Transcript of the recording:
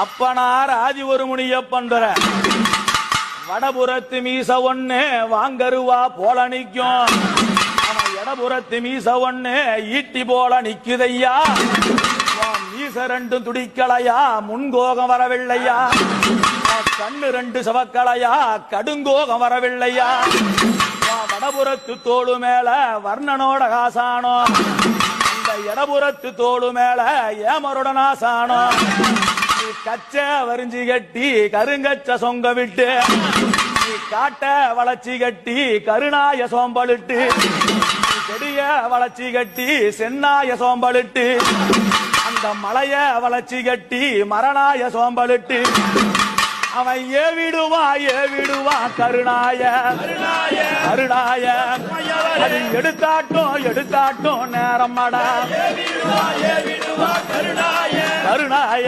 அப்பனார் ஆதி ஒரு முனியப்பன் வடபுறத்து மீச ஒண்ணு வாங்கருவா போல நிக்கும். அவன் இடபுறத்து மீச ஒண்ணு ஈட்டி போல நிக்குதையா. மீச ரெண்டும் துடிக்கலையா, முன்கோகம் வரவில்லையா. கண்ணு ரெண்டு சவக்கலையா, கடுங்கோகம் வரவில்லையா. வடபுறத்து தோடு மேல வர்ணனோட காசானோ, அந்த இடபுறத்து தோடு மேல ஏமருடன் ஆசானோ. கச்ச வரிஞ்சி கட்டி கருங்கச்ச சொங்க விட்டு, காட்ட வளர்ச்சி கட்டி கருணாய சோம்பலிட்டு, செடிய வளர்ச்சி கட்டி சென்னாய சோம்பலிட்டு, அந்த மலைய வளர்ச்சி கட்டி மரணாய சோம்பலிட்டு, அவன் ஏவிடுவா கருணாய கருணாய. அது எடுத்தாட்டும் நேரம் கருணாய கருணாய.